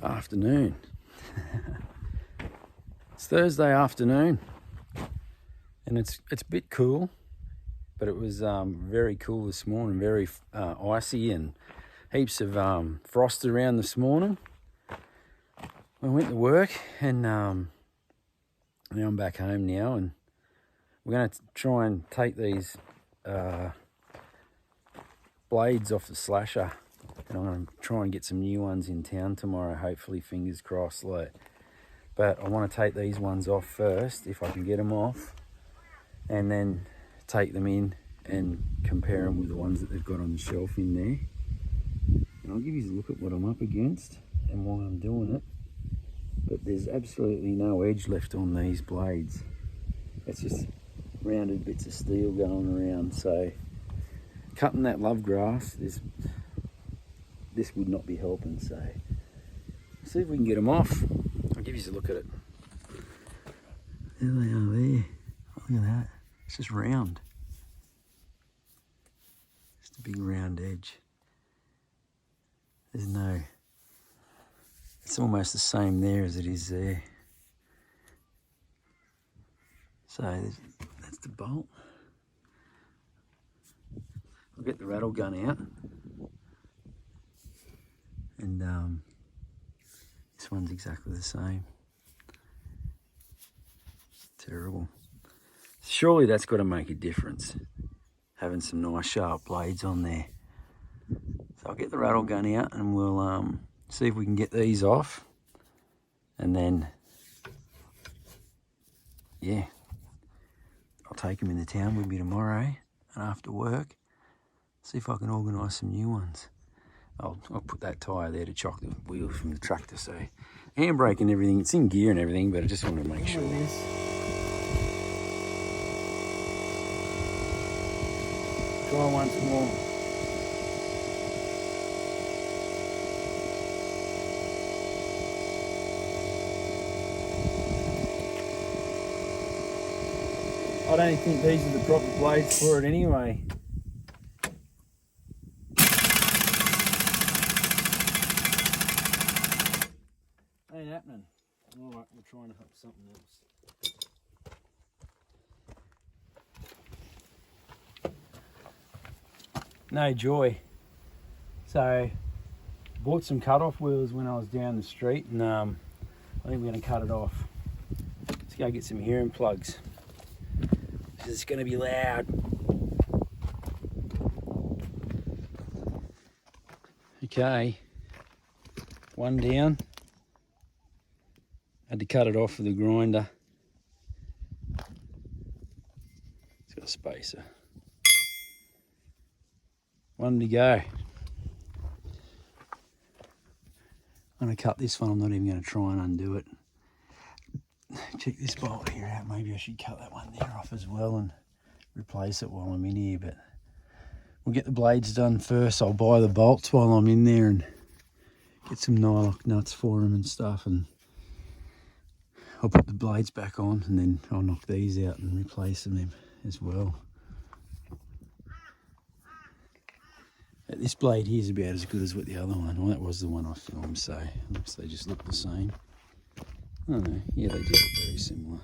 afternoon. It's Thursday afternoon, and it's a bit cool, but it was very cool this morning, very icy and heaps of frost around this morning. I went to work, and now I'm back home now, and we're going to try and take these blades off the slasher, and I'm going to try and get some new ones in town tomorrow, hopefully, fingers crossed. But I want to take these ones off first, if I can get them off, and then take them in and compare them with the ones that they've got on the shelf in there. And I'll give you a look at what I'm up against and why I'm doing it. But there's absolutely no edge left on these blades. It's just rounded bits of steel going around. So cutting that love grass, this would not be helping. So see if we can get them off. I'll give you a look at it. There they are there. Look at that. It's just round. Just a big round edge. There's no... It's almost the same there as it is there. So that's the bolt. I'll get the rattle gun out. And this one's exactly the same. Terrible. Surely that's got to make a difference, having some nice sharp blades on there. So I'll get the rattle gun out and we'll see if we can get these off, and then yeah, I'll take them into town with me tomorrow and after work, see if I can organise some new ones. I'll put that tyre there to chock the wheels from the tractor, so handbrake and everything, it's in gear and everything, but I just wanted to make sure. Try once more. I don't think these are the proper blades for it anyway. Ain't happening. Alright, we're trying to hook something else. No joy. So, bought some cut-off wheels when I was down the street, and I think we're going to cut it off. Let's go get some hearing plugs. It's going to be loud. Okay, one down. Had to cut it off with a grinder. It's got a spacer. One to go. I'm going to cut this one. I'm not even going to try and undo it. Check this bolt here out. Maybe I should cut that one there off as well and replace it while I'm in here, but we'll get the blades done first. I'll buy the bolts while I'm in there and get some nylock nuts for them and stuff, and I'll put the blades back on, and then I'll knock these out and replace them as well. But this blade here is about as good as what the other one. Well, that was the one I filmed, so unless they just look the same. I don't know. Yeah, they do look very similar.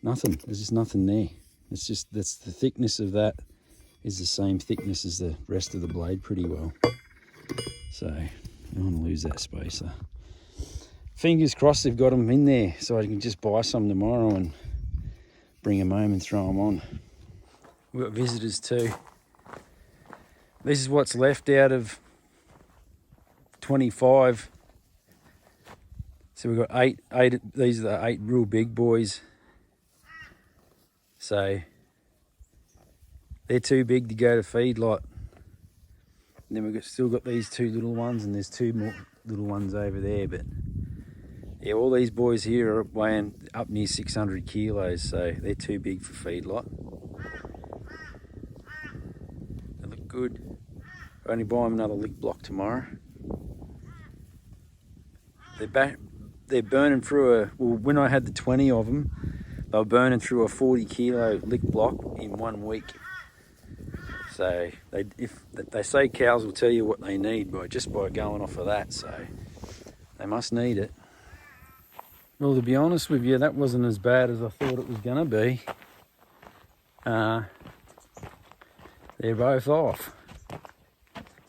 Nothing. There's just nothing there. It's just, that's the thickness of that is the same thickness as the rest of the blade pretty well. So I don't want to lose that spacer. Fingers crossed they've got them in there, so I can just buy some tomorrow and bring them home and throw them on. We've got visitors too. This is what's left out of 25. So we've got eight, these are the 8 real big boys. So they're too big to go to feedlot. And then we've still got these 2 little ones, and there's 2 more little ones over there. But yeah, all these boys here are weighing up near 600 kilos, so they're too big for feedlot. They look good. I'll only buy them another lick block tomorrow. They're burning through well, when I had the 20 of them, they were burning through a 40 kilo lick block in 1 week. So they say cows will tell you what they need just by going off of that. So They must need it. Well, to be honest with you, that wasn't as bad as I thought it was going to be. They're both off.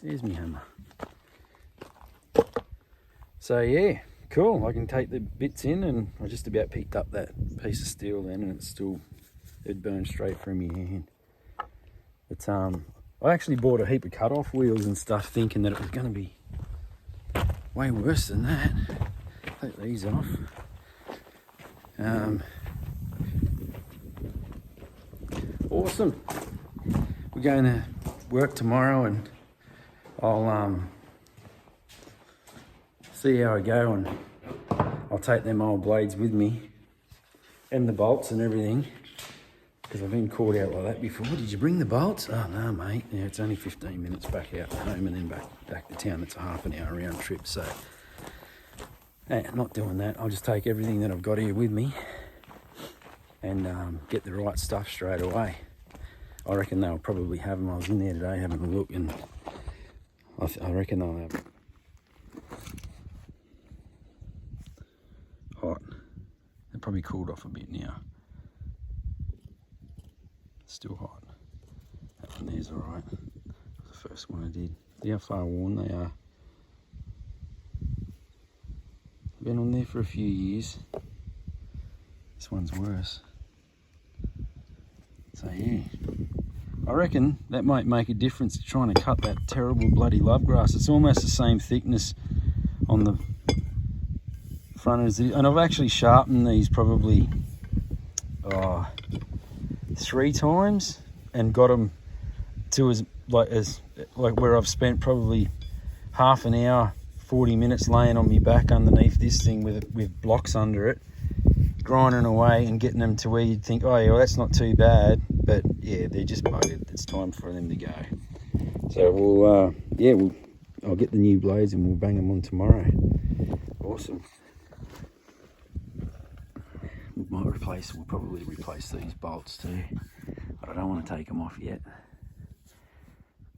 There's me hammer. So yeah, cool. I can take the bits in, and I just about picked up that piece of steel then, and it'd burn straight through my hand. But I actually bought a heap of cut-off wheels and stuff, thinking that it was going to be way worse than that. Take these off. Awesome. We're going to work tomorrow, and I'll see how I go, and I'll take them old blades with me and the bolts and everything, because I've been caught out like that before. Did you bring the bolts? Oh no, mate. Yeah, it's only 15 minutes back out home and then back to town. It's a half an hour round trip, so not doing that. I'll just take everything that I've got here with me and get the right stuff straight away. I reckon they'll probably have them. I was in there today having a look, and I reckon they'll have them. Hot. They're probably cooled off a bit now. Still hot. That one there's alright. The first one I did. See how far worn they are. Been on there for a few years. This one's worse. So yeah, I reckon that might make a difference to trying to cut that terrible bloody love grass. It's almost the same thickness on the front as it, and I've actually sharpened these probably 3 times and got them to as where I've spent probably half an hour, 40 minutes laying on my back underneath this thing with blocks under it, grinding away and getting them to where you'd think, oh yeah, well, that's not too bad, but yeah, they're just buggered. It's time for them to go. So I'll get the new blades and we'll bang them on tomorrow. Awesome. We'll probably replace these bolts too, but I don't want to take them off yet.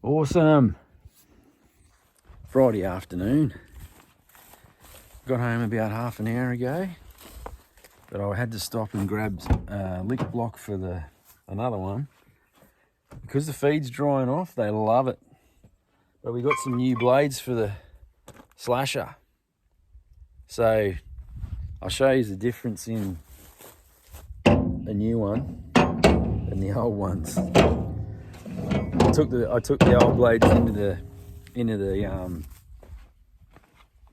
Awesome. Friday afternoon. Got home about half an hour ago, but I had to stop and grab a lick block for another one. Because the feed's drying off, they love it. But we got some new blades for the slasher. So I'll show you the difference in a new one and the old ones. I took the old blades into the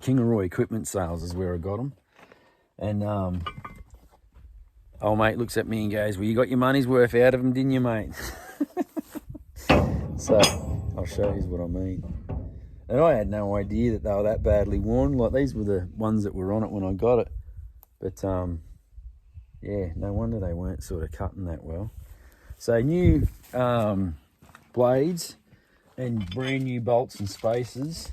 Kingaroy equipment sales is where I got them, and old mate looks at me and goes, well, you got your money's worth out of them, didn't you, mate? So I'll show you what I mean. And I had no idea that they were that badly worn. Like, these were the ones that were on it when I got it, but yeah, no wonder they weren't sort of cutting that well. So new blades and brand new bolts and spacers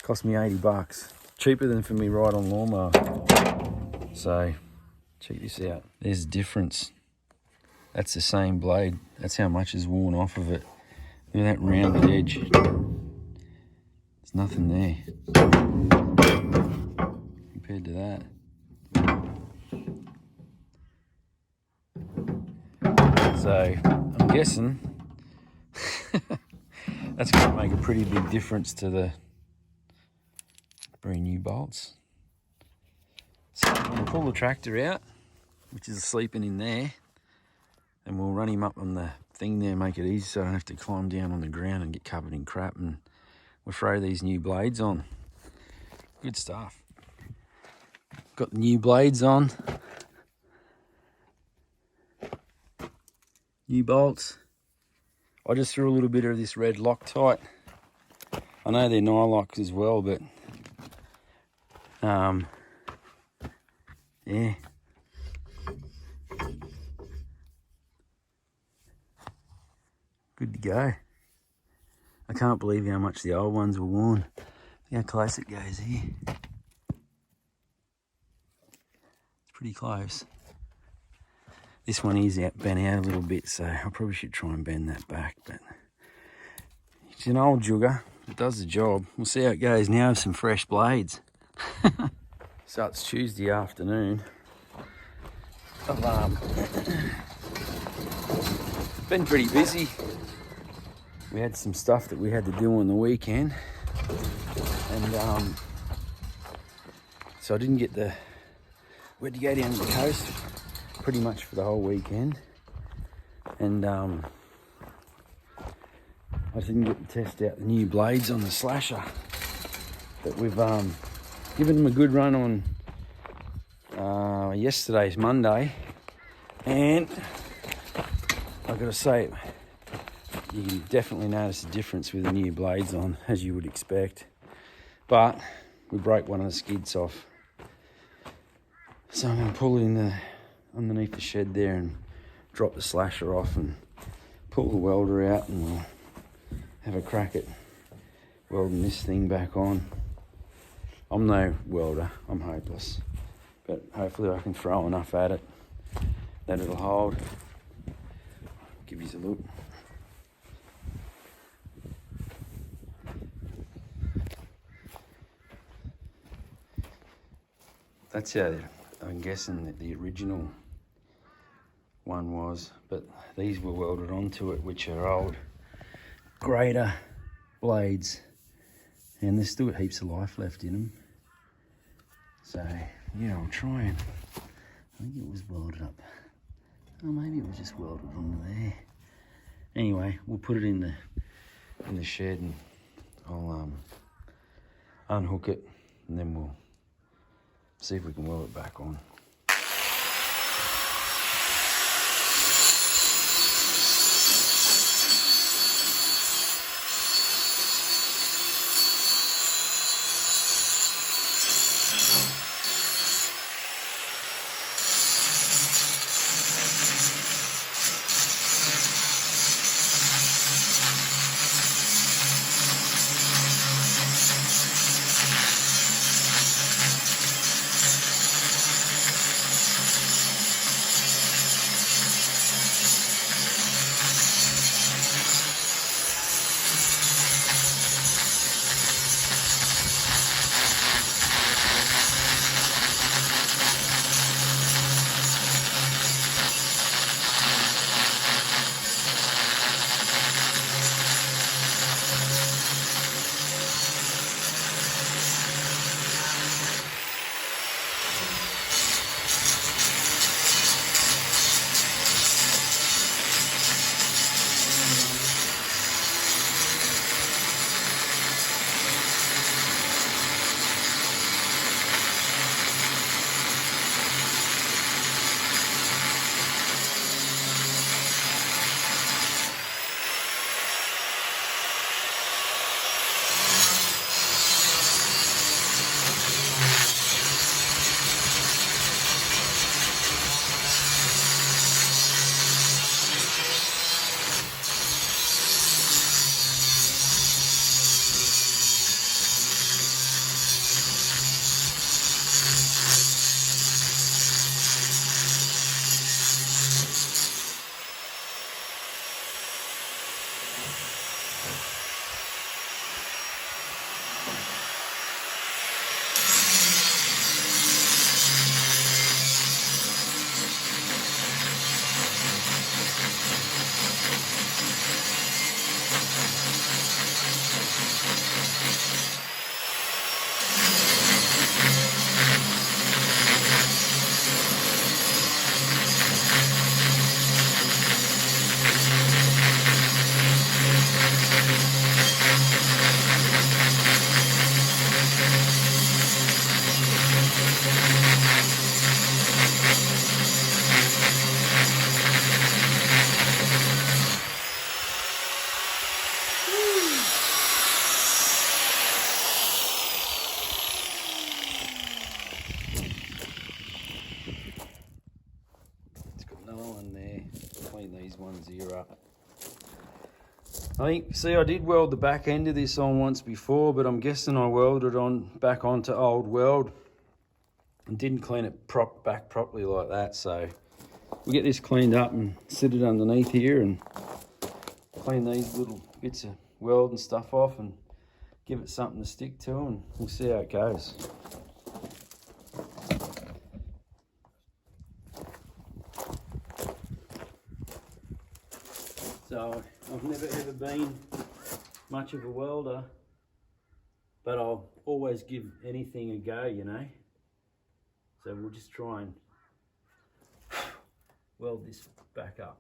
cost me $80. Cheaper than for me ride-on lawnmower. So check this out. There's a difference. That's the same blade. That's how much is worn off of it. Look at that rounded edge. There's nothing there compared to that. So I'm guessing that's going to make a pretty big difference to the brand new bolts. So I'm going to pull the tractor out, which is sleeping in there, and we'll run him up on the thing there, make it easy so I don't have to climb down on the ground and get covered in crap, and we'll throw these new blades on. Good stuff. Got the new blades on. New bolts. I just threw a little bit of this red Loctite. I know they're Nylox as well, but yeah. Good to go. I can't believe how much the old ones were worn. Look how close it goes here. It's pretty close. This one is bent out a little bit, so I probably should try and bend that back, but it's an old jugger. it does the job. We'll see how it goes now with some fresh blades. So it's Tuesday afternoon. I've been pretty busy. We had some stuff that we had to do on the weekend, and so I didn't get we had to go down to the coast pretty much for the whole weekend, and I didn't get to test out the new blades on the slasher. But we've given them a good run on yesterday's Monday, and I've got to say, you can definitely notice a difference with the new blades on, as you would expect. But we broke one of the skids off, so I'm going to pull it underneath the shed there and drop the slasher off and pull the welder out, and we'll have a crack at welding this thing back on. I'm no welder, I'm hopeless, but hopefully I can throw enough at it that it'll hold. Give you a look. That's how I'm guessing that the original one was, but these were welded onto it, which are old grader blades, and there's still heaps of life left in them. So yeah, I'll try and, I think it was welded up. Oh, maybe it was just welded onto there. Anyway, we'll put it in the shed, and I'll unhook it, and then we'll see if we can weld it back on. These ones here up. I think, see, I did weld the back end of this on once before, but I'm guessing I welded back onto old weld and didn't clean it back properly like that. So we'll get this cleaned up and sit it underneath here and clean these little bits of weld and stuff off, and give it something to stick to, and we'll see how it goes. So I've never ever been much of a welder, but I'll always give anything a go, you know. So we'll just try and weld this back up.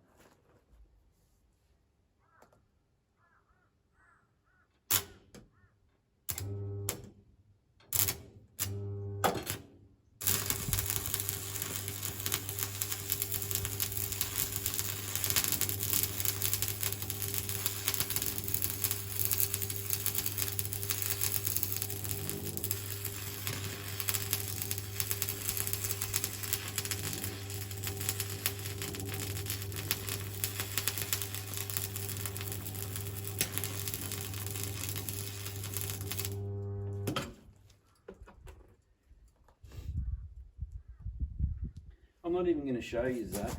I'm not even going to show you that.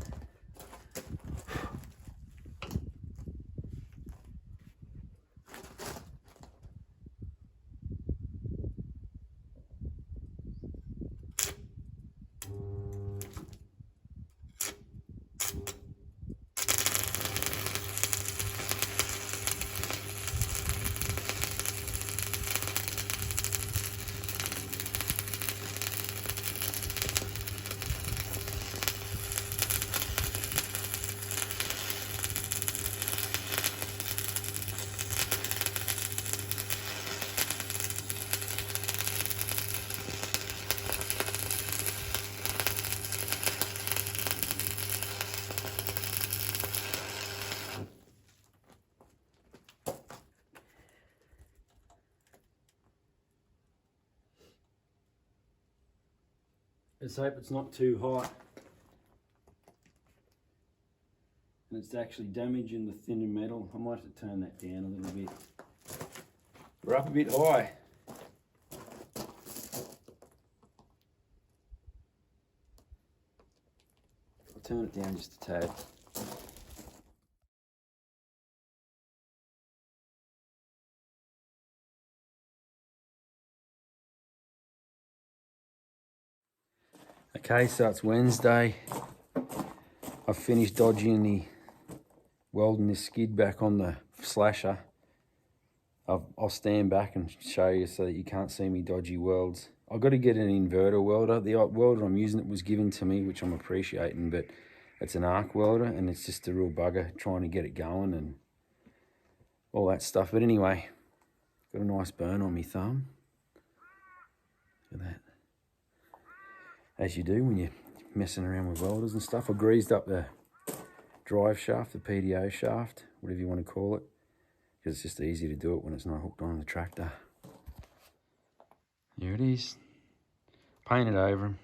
Let's hope it's not too hot and it's actually damaging the thinner metal. I might have to turn that down a little bit. We're up a bit high. I'll turn it down just a tad. Okay, so it's Wednesday. I've finished dodging welding this skid back on the slasher. I'll stand back and show you so that you can't see me dodgy welds. I've got to get an inverter welder. The welder I'm using, it was given to me, which I'm appreciating, but it's an arc welder and it's just a real bugger trying to get it going and all that stuff. But anyway, got a nice burn on my thumb. Look at that. As you do when you're messing around with welders and stuff. I greased up the drive shaft, the PDO shaft, whatever you want to call it, because it's just easy to do it when it's not hooked on the tractor. Here it is. Painted over them.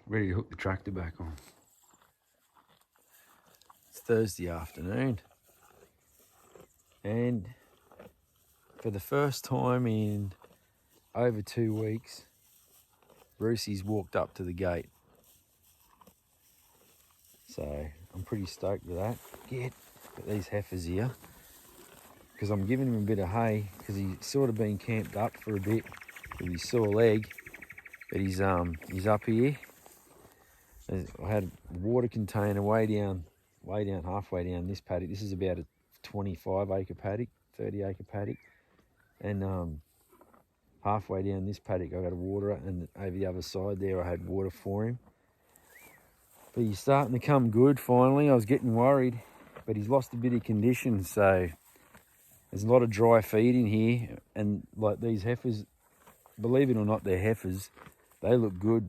Ready to hook the tractor back on. It's Thursday afternoon. And for the first time in over 2 weeks, Brucey's walked up to the gate. So I'm pretty stoked with that. Got these heifers here. Because I'm giving him a bit of hay, because he's sort of been camped up for a bit with his sore leg. But he's up here. I had a water container way down halfway down this paddock. This is about a 25 acre paddock, 30 acre paddock. And halfway down this paddock I got a water, and over the other side there I had water for him. But he's starting to come good finally. I was getting worried, but he's lost a bit of condition, so there's a lot of dry feed in here. And like these heifers, believe it or not, they're heifers, they look good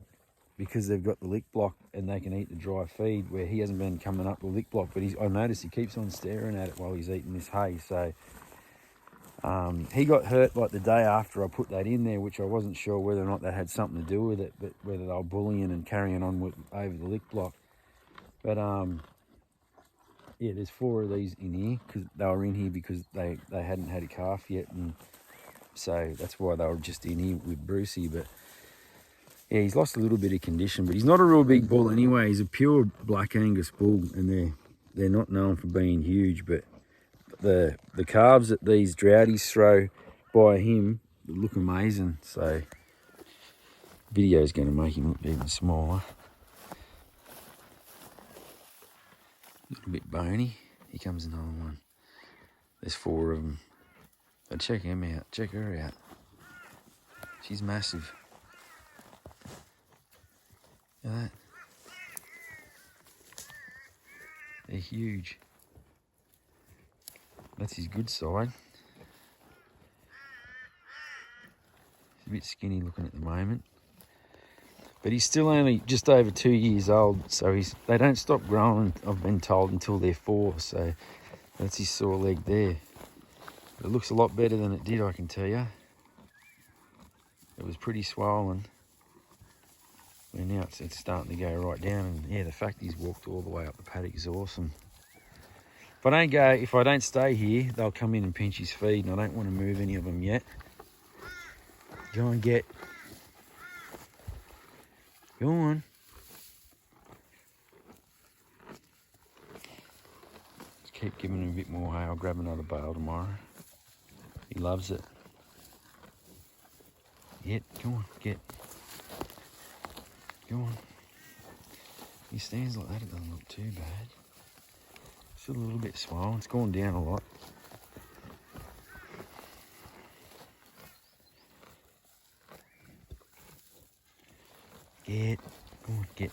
because they've got the lick block and they can eat the dry feed, where he hasn't been coming up with lick block. But I noticed he keeps on staring at it while he's eating this hay. So he got hurt like the day after I put that in there, which I wasn't sure whether or not that had something to do with it, but whether they were bullying and carrying on over the lick block. But yeah, there's 4 of these in here because they were in here because they hadn't had a calf yet, and so that's why they were just in here with Brucey. But yeah, he's lost a little bit of condition, but he's not a real big bull anyway. He's a pure Black Angus bull, and they're not known for being huge, but the calves that these droughties throw by him look amazing. So video's going to make him look even smaller. A little bit bony. Here comes another one. There's 4 of them. But check him out. Check her out. She's massive. Look at that. They're huge. That's his good side. He's a bit skinny looking at the moment. But he's still only just over 2 years old, so they don't stop growing, I've been told, until they're 4. So that's his sore leg there. But it looks a lot better than it did, I can tell you. It was pretty swollen. And now it's starting to go right down. And yeah, the fact he's walked all the way up the paddock is awesome. If I don't stay here, they'll come in and pinch his feed, and I don't want to move any of them yet. Go and get. Go on. Just keep giving him a bit more hay. I'll grab another bale tomorrow. He loves it. Get, go on, get. Go on. He stands like that, it doesn't look too bad. Still a little bit swollen. It's gone down a lot. Get. Go on, get.